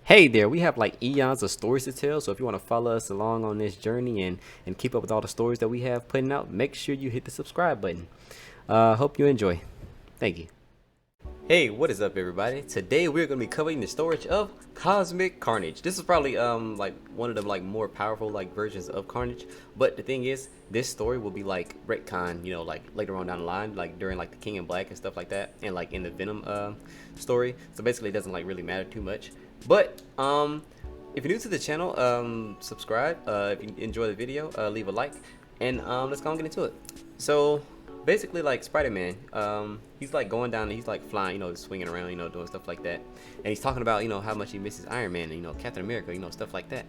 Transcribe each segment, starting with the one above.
Hey there, we have like eons of stories to tell. So if you want to follow us along on this journey and keep up with all the stories that we have putting out, make sure you hit the subscribe button. Hope you enjoy. Thank you. Hey, what is up, everybody? Today we're going to be covering the story of Cosmic Carnage. This is probably like one of the like more powerful like versions of Carnage. But the thing is, this story will be like retcon, like later on down the line, like during like the King in Black and stuff like that, and like in the Venom story. So basically, it doesn't like really matter too much. But if you're new to the channel, subscribe. If you enjoy the video, leave a like, and let's go and get into it. So basically, like Spider-Man, he's like going down, he's like flying, swinging around, doing stuff like that, and he's talking about how much he misses Iron Man and Captain America, stuff like that.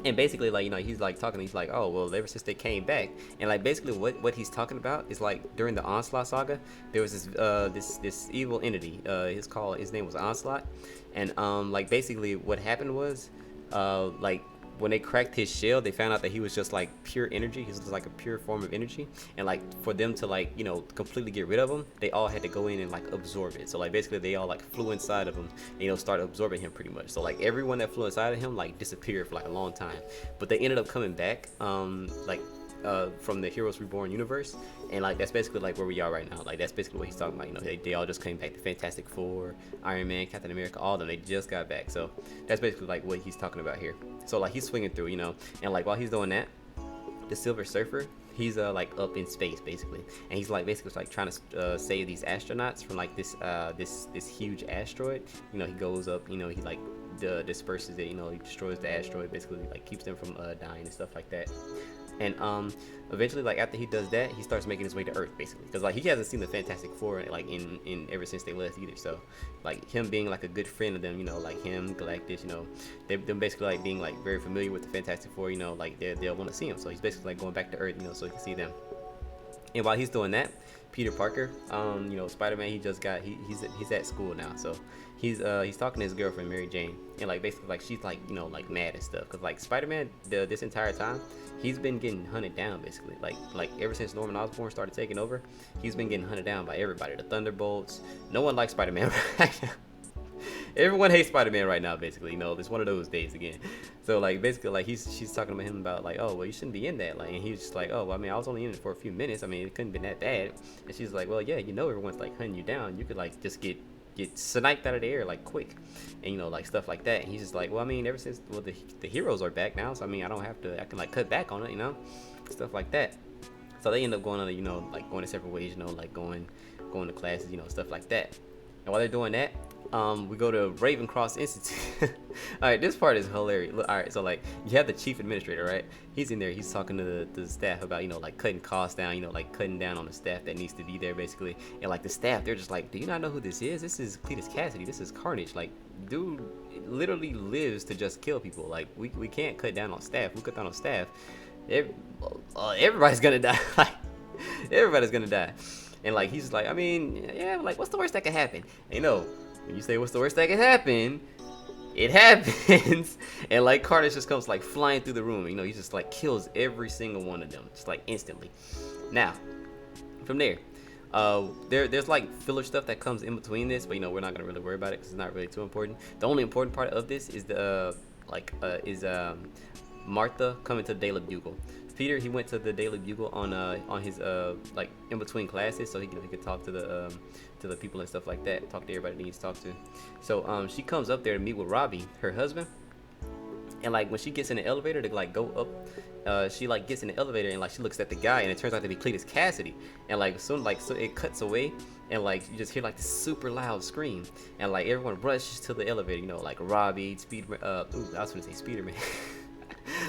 And basically, like, he's like talking, he's like, oh well, ever since they came back, and like basically what he's talking about is like during the Onslaught saga, there was this evil entity, his name was Onslaught. And like basically what happened was like when they cracked his shell, they found out that he was just like pure energy. He was like a pure form of energy, and like for them to like completely get rid of him, they all had to go in and like absorb it. So like basically they all like flew inside of him and started absorbing him pretty much. So like everyone that flew inside of him like disappeared for like a long time, but they ended up coming back like from the Heroes Reborn universe, and like that's basically like where we are right now. Like that's basically what he's talking about. They all just came back. The Fantastic Four, Iron Man, Captain America, all of them, they just got back. So that's basically like what he's talking about here. So like he's swinging through, and like while he's doing that, the Silver Surfer, he's like up in space basically, and he's like basically like trying to save these astronauts from like this huge asteroid. He goes up, he like disperses it, he destroys the asteroid, basically like keeps them from dying and stuff like that. And eventually, like after he does that, he starts making his way to Earth basically, because like he hasn't seen the Fantastic Four like in ever since they left either. So like him being like a good friend of them, like him, Galactus, they're basically like being like very familiar with the Fantastic Four, like they'll want to see him. So he's basically like going back to Earth, so he can see them. And while he's doing that, Peter Parker, Spider-Man, he's at school now, so he's talking to his girlfriend Mary Jane, and like basically like she's like like mad and stuff, because like Spider-Man this entire time he's been getting hunted down basically, like ever since Norman Osborn started taking over, he's been getting hunted down by everybody, the Thunderbolts. No one likes Spider-Man right now. Everyone hates Spider-Man right now basically, it's one of those days again. So like basically like she's talking about him about like, oh well, you shouldn't be in that, like, and he's just like, oh well, I mean, I was only in it for a few minutes, I mean, it couldn't have been that bad. And she's like, well yeah, everyone's like hunting you down, you could like just get sniped out of the air like quick, and like stuff like that. And he's just like, well I mean, ever since the heroes are back now, so I mean I can like cut back on it, stuff like that. So they end up going on like going to separate ways, like going to classes, stuff like that. And while they're doing that, we go to Ravencroft Institute. All right, this part is hilarious. All right, so like you have the chief administrator, right? He's in there. He's talking to the staff about like cutting costs down, like cutting down on the staff that needs to be there basically. And like the staff, they're just like, do you not know who this is? This is Cletus Cassidy. This is Carnage. Like, dude literally lives to just kill people. Like we can't cut down on staff. We cut down on staff, everybody's gonna die. Like everybody's gonna die. And like he's like, I mean, yeah, like what's the worst that could happen? And, when you say what's the worst that can happen, it happens. And like Carnage just comes like flying through the room. He just like kills every single one of them, just like instantly. Now, from there, there's like filler stuff that comes in between this, but we're not gonna really worry about it because it's not really too important. The only important part of this is Martha coming to the Daily Bugle. Peter, he went to the Daily Bugle on his like in between classes, so he could talk to the people and stuff like that, talk to everybody he needs to talk to. So she comes up there to meet with Robbie, her husband, and like when she gets in the elevator to like go up, she like gets in the elevator and like she looks at the guy, and it turns out to be Cletus Cassidy. And like so it cuts away, and like you just hear like this super loud scream, and like everyone rushes to the elevator, like Robbie, I was gonna say Spider-Man.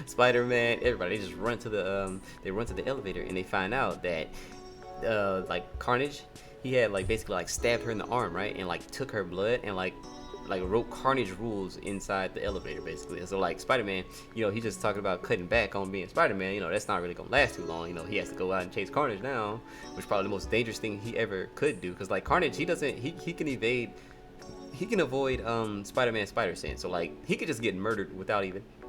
Spider-Man, everybody, they just run to the elevator, and they find out that like Carnage, he had like basically like stabbed her in the arm, right, and like took her blood and like wrote Carnage rules inside the elevator basically. And so like Spider-Man, he's just talking about cutting back on being Spider-Man. That's not really gonna last too long. He has to go out and chase Carnage now, which is probably the most dangerous thing he ever could do, because like Carnage, he can avoid Spider-Man's spider sense. So like he could just get murdered without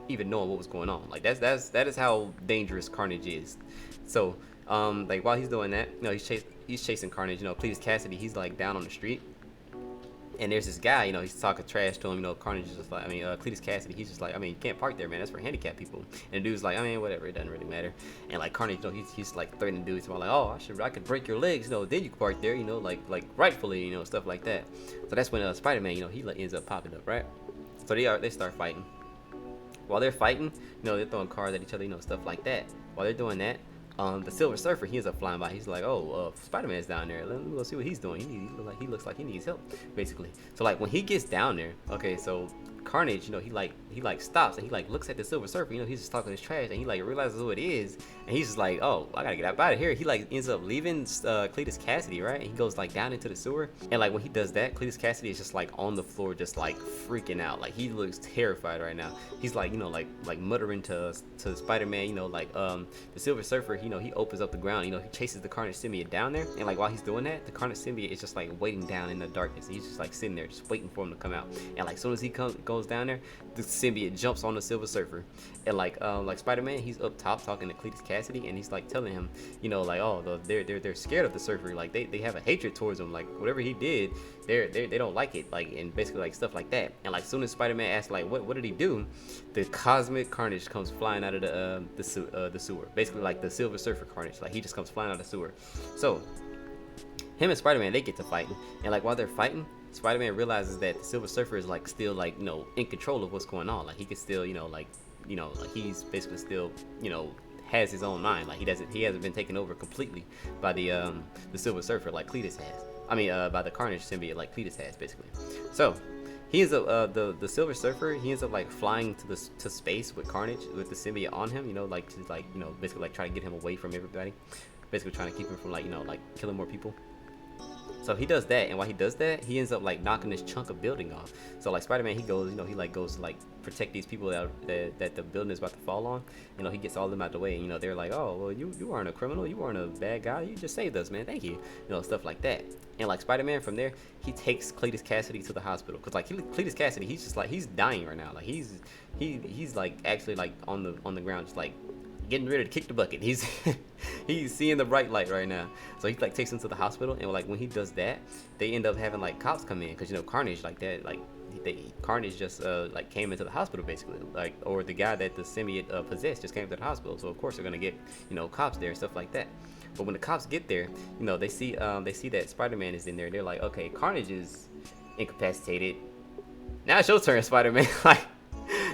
even knowing what was going on. Like that is how dangerous Carnage is. So like while he's doing that, he's chasing Carnage. Cletus Cassidy, he's like down on the street, And there's this guy, you know, he's talking trash to him. You know, Carnage is just like, I mean, Cletus Cassidy, he's just like, I mean, you can't park there, man. That's for handicapped people. And the dude's like, I mean, whatever, it doesn't really matter. And like Carnage, you know, he's like threatening dudes about like, oh, I could break your legs, you know, then you can park there, you know, like rightfully, you know, stuff like that. So that's when Spider-Man, you know, he ends up popping up, right? So they start fighting. While they're fighting, you know, they're throwing cars at each other, you know, stuff like that. While they're doing that, the Silver Surfer, he ends up flying by. He's like, oh, Spider-Man's down there. Let me go see what he's doing. He looks like he needs help, basically. So like when he gets down there, okay, so Carnage, you know, he like stops and he like looks at the Silver Surfer. You know, he's just talking his trash and he like realizes who it is, and he's just like, oh, I gotta get out of here. He like ends up leaving Cletus Cassidy, right? And he goes like down into the sewer, and like when he does that, Cletus Cassidy is just like on the floor, just like freaking out. Like he looks terrified right now. He's like, you know, like muttering to Spider-Man, you know, like the Silver Surfer, you know, he opens up the ground, you know, he chases the Carnage symbiote down there, and like while he's doing that, the Carnage symbiote is just like waiting down in the darkness. He's just like sitting there, just waiting for him to come out. And like as soon as he goes down there, the symbiote jumps on the Silver Surfer, and like Spider-Man, he's up top talking to Cletus Cassidy, and he's like telling him, you know, like, oh, they're scared of the Surfer, like they have a hatred towards him, like whatever he did, they don't like it, like, and basically like stuff like that. And like as soon as Spider-Man asks like what did he do, the cosmic Carnage comes flying out of the sewer, basically like the Silver Surfer Carnage, like he just comes flying out of the sewer. So him and Spider-Man, they get to fighting, and like while they're fighting, Spider-Man realizes that the Silver Surfer is like still like, you know, in control of what's going on. Like he can still, you know, like he's basically still, you know, has his own mind. Like he hasn't been taken over completely by the Silver Surfer like Cletus has. I mean, by the Carnage symbiote like Cletus has, basically. So he ends up the Silver Surfer, he ends up like flying to space with Carnage, with the symbiote on him, you know, like to like, you know, basically like trying to get him away from everybody, basically trying to keep him from like, you know, like killing more people. So he does that, and while he does that, he ends up like knocking this chunk of building off. So like Spider-Man, he goes, you know, he like goes to like protect these people that the building is about to fall on. You know, he gets all of them out the way, and you know, they're like, oh, well, you aren't a criminal, you aren't a bad guy, you just saved us, man, thank you, you know, stuff like that. And like Spider-Man, from there, he takes Cletus Cassidy to the hospital, because like Cletus Cassidy, he's just like, he's dying right now, like he's like actually like on the ground, just like getting ready to kick the bucket. He's he's seeing the bright light right now. So he like takes him to the hospital, and like when he does that, they end up having like cops come in, because you know Carnage like that, like Carnage just like came into the hospital basically, like, or the guy that the symbiote possessed just came to the hospital. So of course they're gonna get, you know, cops there and stuff like that. But when the cops get there, you know, they see that Spider-Man is in there. They're like, okay, Carnage is incapacitated. Now it's your turn, Spider-Man. Like,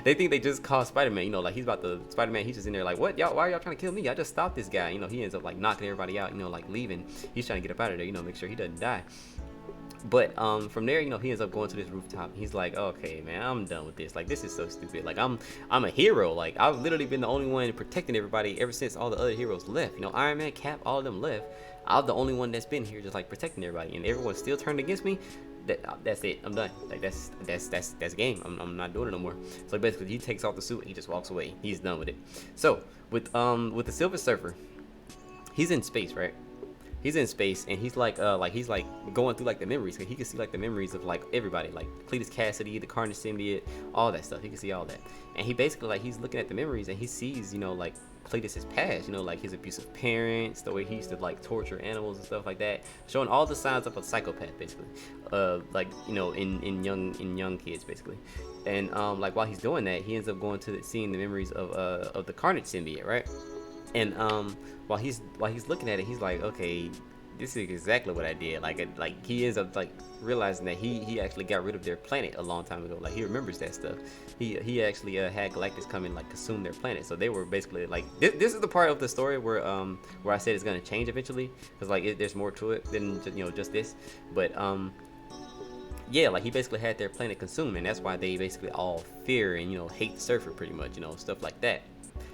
they think they just caught Spider-Man, you know, like he's about to, Spider-Man, he's just in there like, what, y'all, why are y'all trying to kill me? I just stopped this guy. You know, he ends up like knocking everybody out, you know, like leaving. He's trying to get up out of there, you know, make sure he doesn't die. But from there, you know, he ends up going to this rooftop. He's like, okay, man, I'm done with this. Like, this is so stupid. Like, I'm a hero. Like, I've literally been the only one protecting everybody ever since all the other heroes left. You know, Iron Man, Cap, all of them left. I'm the only one that's been here just like protecting everybody, and everyone's still turned against me. That's it. I'm done. Like that's game. I'm not doing it no more. So basically, he takes off the suit. He just walks away. He's done with it. So with the Silver Surfer, he's in space, right? He's in space, and he's like going through like the memories. He can see like the memories of like everybody, like Cletus Cassidy, the Carnage symbiote, all that stuff. He can see all that, and he basically like he's looking at the memories, and he sees, you know, like Cletus's past, you know, like his abusive parents, the way he used to like torture animals and stuff like that, showing all the signs of a psychopath, basically, like, you know, in young kids, basically. And like while he's doing that, he ends up going to seeing the memories of the Carnage symbiote, right? And while he's looking at it, he's like, okay, this is exactly what I did. Like he ends up like realizing that he actually got rid of their planet a long time ago. Like he remembers that stuff. He actually had Galactus come and like consume their planet. So they were basically like, this is the part of the story where I said it's gonna change eventually, because like there's more to it than just, you know, just this. But yeah, like he basically had their planet consumed, and that's why they basically all fear and, you know, hate the Surfer pretty much, you know, stuff like that.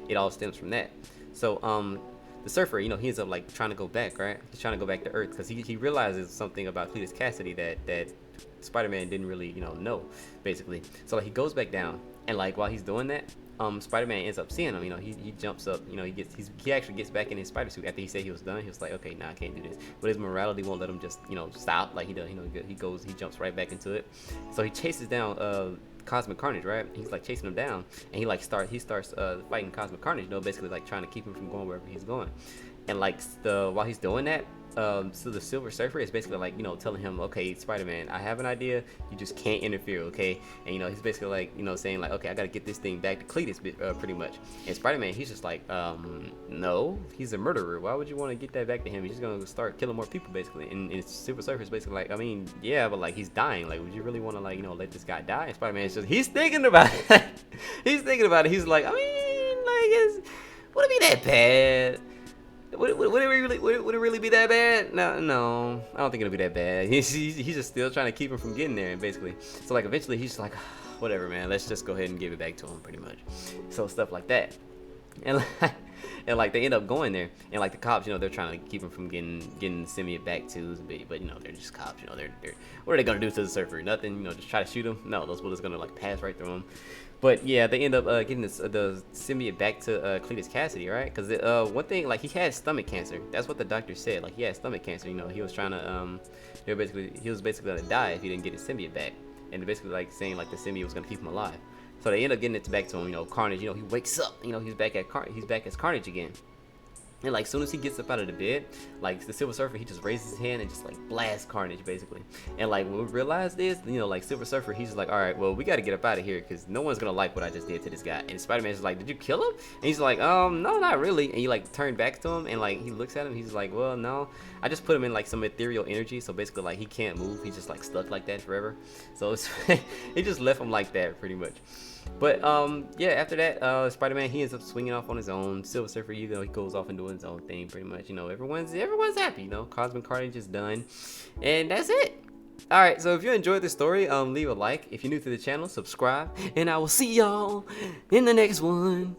It all stems from that. So the Surfer, you know, he ends up like trying to go back, right? He's trying to go back to Earth, because he realizes something about Cletus Cassidy that Spider-Man didn't really, you know, basically. So like he goes back down, and like while he's doing that, Spider-Man ends up seeing him. You know, he jumps up, you know, he actually gets back in his spider suit after he said he was done. He was like, okay, nah, I can't do this. But his morality won't let him just, you know, stop. Like he does, you know, he jumps right back into it. So he chases down Cosmic Carnage, right? He's like chasing him down, and he starts fighting Cosmic Carnage, you know, basically like trying to keep him from going wherever he's going. And like while he's doing that, so the Silver Surfer is basically like, you know, telling him, okay, Spider-Man, I have an idea, you just can't interfere, okay? And you know, he's basically like, you know, saying like, okay, I gotta get this thing back to Cletus, pretty much. And Spider-Man, he's just like, no, he's a murderer. Why would you want to get that back to him? He's just gonna start killing more people, basically. And Silver Surfer is basically like, I mean, yeah, but like he's dying. Like, would you really want to, like, you know, let this guy die? And Spider-Man is just, he's thinking about it. He's thinking about it. He's like, I mean, like, would it be that bad? Would it really be that bad? No, I don't think it'll be that bad. He's just still trying to keep him from getting there, basically. So like eventually he's just like, whatever, man. Let's just go ahead and give it back to him, pretty much. So stuff like that, and like they end up going there, and like the cops, you know, they're trying to keep him from getting the symbiote back too. But you know, they're just cops. You know, they're what are they gonna do to the Surfer? Nothing. You know, just try to shoot him. No, those bullets gonna like pass right through him. But yeah, they end up getting the symbiote back to Cletus Cassidy, right? Because one thing, like, he had stomach cancer. That's what the doctor said. Like, he had stomach cancer. You know, he was trying to he was basically gonna die if he didn't get his symbiote back. And they're basically like saying like the symbiote was gonna keep him alive. So they end up getting it back to him. You know, Carnage. You know, he wakes up. You know, he's back as Carnage again. And like, soon as he gets up out of the bed, like the Silver Surfer, he just raises his hand and just like blasts Carnage, basically. And like, when we realize this, you know, like Silver Surfer, he's just like, all right, well, we got to get up out of here because no one's gonna like what I just did to this guy. And Spider-Man's like, did you kill him? And he's like, no, not really. And he like turned back to him and like he looks at him. He's like, well, no, I just put him in like some ethereal energy, so basically like he can't move. He's just like stuck like that forever. So it's he just left him like that, pretty much. But yeah, after that, Spider-Man, he ends up swinging off on his own. Silver Surfer, you know, he goes off and doing his own thing, pretty much. You know, everyone's happy. You know, Cosmic Carnage is done, and that's it. All right, so if you enjoyed this story, leave a like. If you're new to the channel, subscribe, and I will see y'all in the next one.